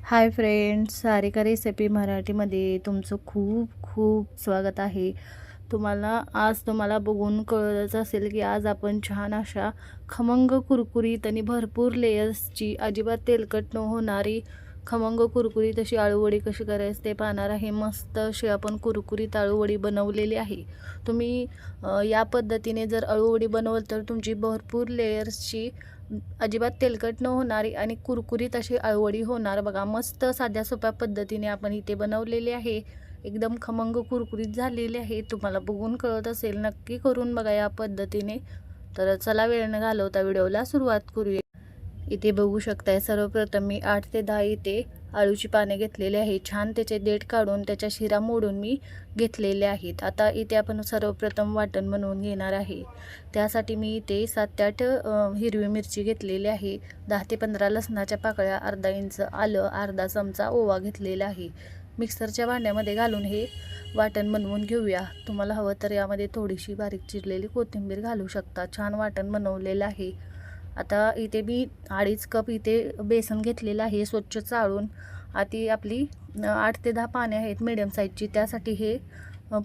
Hi friends, Sarika recipe मराठीमध्ये तुमचं खूप खूप स्वागत आहे. आज तुम्हाला बघून कळलंच असेल की आज आपण छान अशा खमंग कुरकुरीत आणि भरपूर लेयर्सची, अजिबात तेलकट न होणारी खमंग कुरकुरीत अशी आळूवडी कशी करायची ते पाहणार आहे. मस्त अशी आपण कुरकुरीत आळूवडी बनवलेली आहे. तुम्ही या पद्धतीने जर आळूवडी बनवल तर तुमची भरपूर लेयर्सची, अजिबात तेलकट न होणारी आणि कुरकुरीत अशी आळूवडी होणार. बघा, मस्त साध्या सोप्या पद्धतीने आपण इथे बनवलेली आहे. एकदम खमंग कुरकुरीत झालेली आहे. तुम्हाला बघून कळत असेल, नक्की करून बघा या पद्धतीने. तर चला वेळ न घालवता व्हिडिओला सुरुवात करूया. इथे बघू शकताय, सर्वप्रथम मी 8 ते 10 इथे आळूची पाने घेतलेले आहे. छान त्याचे देठ काढून त्याच्या शिरा मोडून मी घेतलेले आहेत. आता इथे आपण सर्वप्रथम वाटण बनवून घेणार आहे. त्यासाठी मी इथे 7 ते 8 हिरवी मिरची घेतलेली आहे. 10 ते 15 लसणाच्या पाकळ्या, अर्धा इंच आलं, अर्धा चमचा ओवा घेतलेला आहे. मिक्सरच्या भांड्यामध्ये घालून हे वाटण बनवून घेऊया. तुम्हाला हवं तर यामध्ये थोडीशी बारीक चिरलेली कोथिंबीर घालू शकता. छान वाटण बनवलेलं आहे. आता इथे मी 2.5 कप इथे बेसन घेतलेलं आहे, स्वच्छ चाळून. आधी आपली 8 ते 10 पाने आहेत मीडियम साईजची, त्यासाठी हे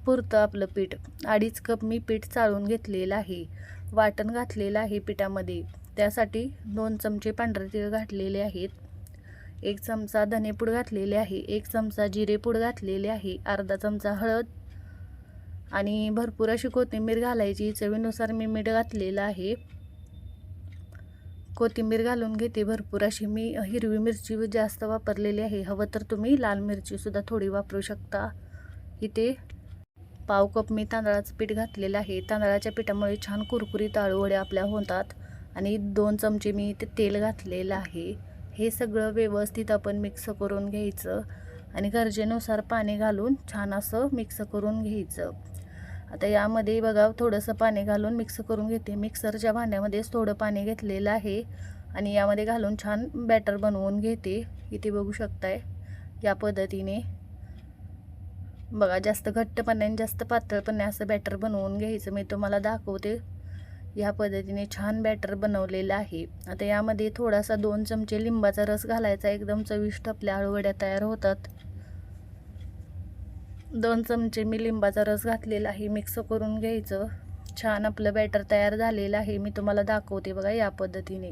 पुरतं आपलं पीठ. 2.5 कप मी पीठ चाळून घेतलेलं आहे. वाटण घातलेलं आहे पिठामध्ये. त्यासाठी 2 चमचे पांढरे तीळ घातलेले आहेत, 1 चमचा धनेपूड घातलेले आहे, 1 चमचा जिरेपूड घातलेले आहे, अर्धा चमचा हळद आणि भरपूर अशी कोथिंबीर घालायची. चवीनुसार मी मीठ घातलेलं आहे. कोथिंबीर घालून घेते भरपूर अशी. मी हिरवी मिरची जास्त वापरलेली आहे. हवं तर तुम्ही लाल मिरचीसुद्धा थोडी वापरू शकता. इथे पाव कप मी तांदळाचं पीठ घातलेलं आहे. तांदळाच्या पिठामुळे छान कुरकुरीत आळूवड्या आपल्या होतात. आणि 2 चमचे मी इथे तेल घातलेलं आहे. हे सगळं व्यवस्थित आपण मिक्स करून घ्यायचं आणि गरजेनुसार पाणी घालून छान असं मिक्स करून घ्यायचं. आता यामध्ये बघा, थोडंसं पाणी घालून मिक्स करून घेते. मिक्सरच्या भांड्यामध्येच थोडं पाणी घेतलेलं आहे आणि यामध्ये घालून छान बॅटर बनवून घेते. इथे बघू शकताय या पद्धतीने. बघा, जास्त घट्ट पण नाही, जास्त पातळ पण नाही, असं बॅटर बनवून घ्यायचं. मी तुम्हाला दाखवते. या पद्धतीने छान बॅटर बनवलेलं आहे. आता यामध्ये थोडासा 2 चमचे लिंबाचा रस घालायचा. एकदम चविष्ट आपल्या आळूवड्या तयार होतात. 2 चमचे मी लिंबाचा रस घातलेला आहे. मिक्स करून घ्यायचं. छान आपलं बॅटर तयार झालेलं आहे. मी तुम्हाला दाखवते बघा या पद्धतीने.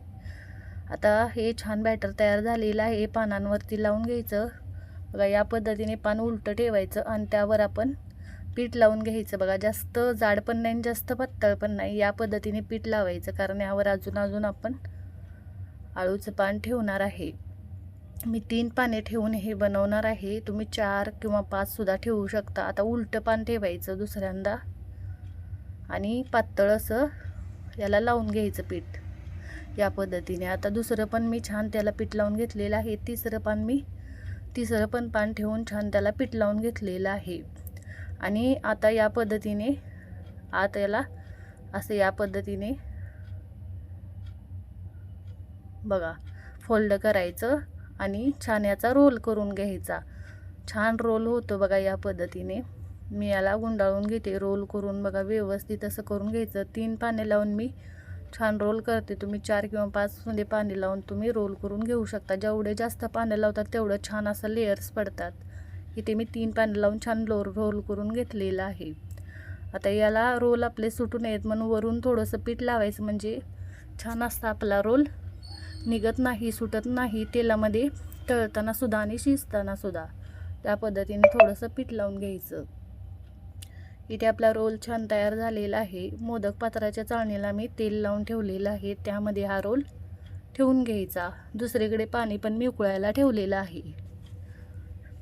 आता हे छान बॅटर तयार झालेलं आहे. पानांवरती लावून घ्यायचं. बघा, या पद्धतीने पान उलटं ठेवायचं आणि त्यावर आपण पीठ लावून घ्यायचं. बघा, जास्त जाड पण नाही, जास्त पातळ पण नाही, या पद्धतीने पीठ लावायचं. कारण यावर अजून आपण आळूचं पान ठेवणार आहे. मी 3 पाने ठेवून हे बनवणार आहे. तुम्ही 4 किंवा 5 सुद्धा ठेवू शकता. आता उलटं पान ठेवायचं दुसऱ्यांदा आणि पातळ असं याला लावून घ्यायचं पीठ या पद्धतीने. आता दुसरं पण मी छान त्याला पीठ लावून घेतलेलं आहे. तिसरं पण पान ठेवून छान त्याला पीठ लावून घेतलेलं आहे. आणि आता या पद्धतीने आता याला असं या पद्धतीने बघा फोल्ड करायचं आणि छान याचा रोल करून घ्यायचा. छान रोल होतो बघा या पद्धतीने. मी याला गुंडाळून घेते रोल करून. बघा, व्यवस्थित असं करून घ्यायचं. 3 पाने लावून मी छान रोल करते. तुम्ही 4 किंवा 5 मध्ये पाने लावून तुम्ही रोल करून घेऊ शकता. जेवढे जास्त पाने लावतात तेवढं छान असं लेयर्स पडतात. इथे मी 3 पाने लावून छान रोल करून घेतलेलं आहे. आता याला रोल आपले सुटू नयेत म्हणून वरून थोडंसं पीठ लावायचं, म्हणजे छान असतं आपला रोल, निघत नाही, सुटत नाही तेलामध्ये तळताना सुद्धा आणि शिजताना सुद्धा. त्या पद्धतीने थोडंसं पीठ लावून घ्यायचं. इथे आपला रोल छान तयार झालेला आहे. मोदक पात्राच्या चाळणीला मी तेल लावून ठेवलेलं आहे. त्यामध्ये हा रोल ठेवून घ्यायचा. दुसरीकडे पाणी पण मी उकळायला ठेवलेलं आहे,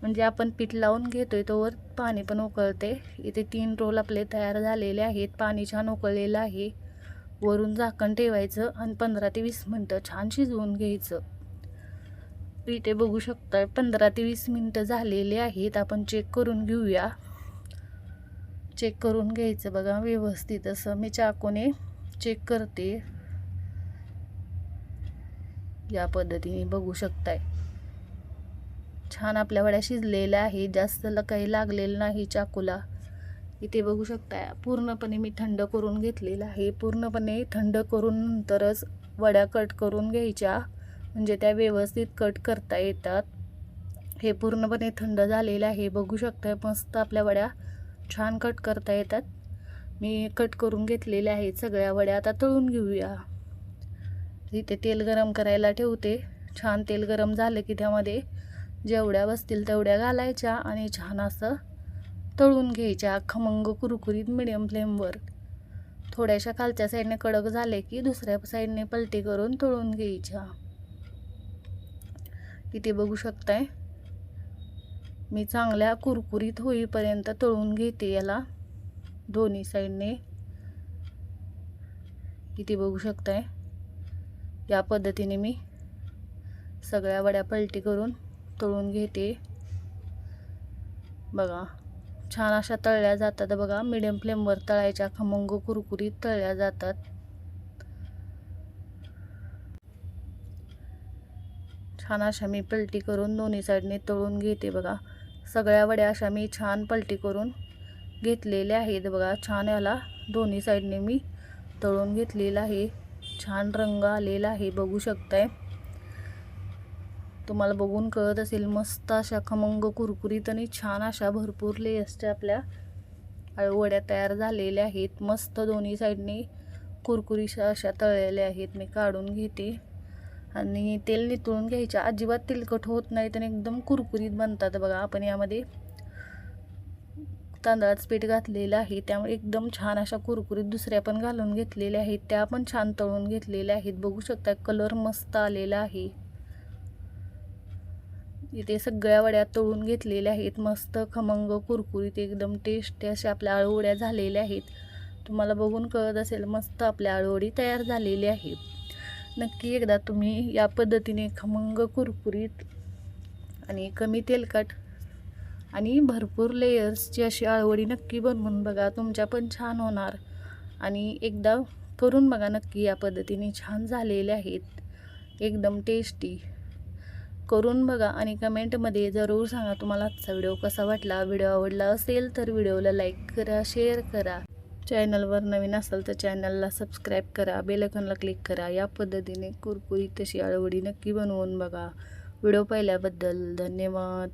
म्हणजे आपण पीठ लावून घेतोय तोवर पाणी पण उकळते. इथे 3 रोल आपले तयार झालेले आहेत. पाणी छान उकळलेलं आहे. वरून झाकण ठेवायचं आणि 15 ते 20 मिनटं छान शिजवून घ्यायचं. इथे बघू शकता 15 ते 20 मिनटं झालेले आहेत. आपण चेक करून घेऊया. चेक करून घ्यायचं बघा व्यवस्थित असं. मी चाकूने चेक करते. या पद्धतीने बघू शकताय छान आपल्या वड्या शिजलेल्या आहे. जास्त काही लागलेलं नाही चाकूला. इथे बघू शकताय पूर्णपणे मी थंड करून घेतलेलं आहे. पूर्णपणे थंड करून नंतरच वड्या कट करून घ्यायच्या, म्हणजे त्या व्यवस्थित कट करता येतात. हे पूर्णपणे थंड झालेलं आहे. बघू शकताय मस्त आपल्या वड्या छान कट करता येतात. मी कट करून घेतलेल्या आहेत सगळ्या वड्या. आता तळून घेऊया. इथे तेल गरम करायला ठेवते. छान तेल गरम झालं की त्यामध्ये जेवढ्या बसतील तेवढ्या घालायच्या आणि छान असं तळून घ्यायच्या खमंग कुरकुरीत मिडियम फ्लेमवर. थोड्याशा खालच्या साईडने कडक झाले की दुसऱ्या साईडने पलटी करून तळून घ्यायच्या. इथे बघू शकताय मी चांगल्या कुरकुरीत होईपर्यंत तळून घेते याला दोन्ही साईडने. इथे बघू शकताय या पद्धतीने मी सगळ्या वड्या पलटी करून तळून घेते. बघा छान अशा तळल्या जातात. बघा मीडियम फ्लेमवर तळायच्या, खमंग कुरकुरीत तळल्या जातात. छान अशा मी पलटी करून दोन्ही साईडने तळून घेते. बघा सगळ्या वड्या अशा मी छान पलटी करून घेतलेल्या आहेत. बघा छान याला दोन्ही साईडने मी तळून घेतलेला आहे. छान रंग आलेला आहे बघू शकताय. तुम्हाला बघून कळत असेल मस्त अशा खमंग कुरकुरीत आणि छान अशा भरपूर लेयर्सच्या आपल्या आळूवड्या तयार झालेल्या आहेत. मस्त दोन्ही साईडने कुरकुरीत अशा तळलेल्या आहेत. मी काढून घेते आणि तेल नितळून घ्यायच्या. अजिबात तेलकट होत नाहीत आणि एकदम कुरकुरीत बनतात. बघा आपण यामध्ये तांदळाचं पीठ घातलेलं आहे त्यामुळे एकदम छान अशा कुरकुरीत दुसऱ्या पण घालून घेतलेल्या आहेत. त्या पण छान तळून घेतलेल्या आहेत. बघू शकता कलर मस्त आलेला आहे. इथे सगळ्या वड्या तळून घेतलेल्या आहेत. मस्त खमंग कुरकुरीत एकदम टेस्टी अशा आपल्या आळूवड्या झालेल्या आहेत. तुम्हाला बघून कळत असेल मस्त आपल्या आळूवडी तयार झालेली आहे. नक्की एकदा तुम्ही या पद्धतीने खमंग कुरकुरीत आणि कमी तेलकट आणि भरपूर लेयर्सची अशी आळूवडी नक्की बनवून बघा. तुमच्या पण छान होणार आणि एकदा करून बघा नक्की. या पद्धतीने छान झालेले आहेत एकदम टेस्टी. करून बघा आणि कमेंटमध्ये जरूर सांगा तुम्हाला आजचा व्हिडिओ कसा वाटला. व्हिडिओ आवडला असेल तर व्हिडिओला लाईक करा, शेअर करा. चॅनलवर नवीन असाल तर चॅनलला सबस्क्राईब करा, बेल आयकॉनला क्लिक करा. या पद्धतीने कुरकुरीत अशी आळूवडी नक्की बनवून बघा. व्हिडिओ पाहिल्याबद्दल धन्यवाद.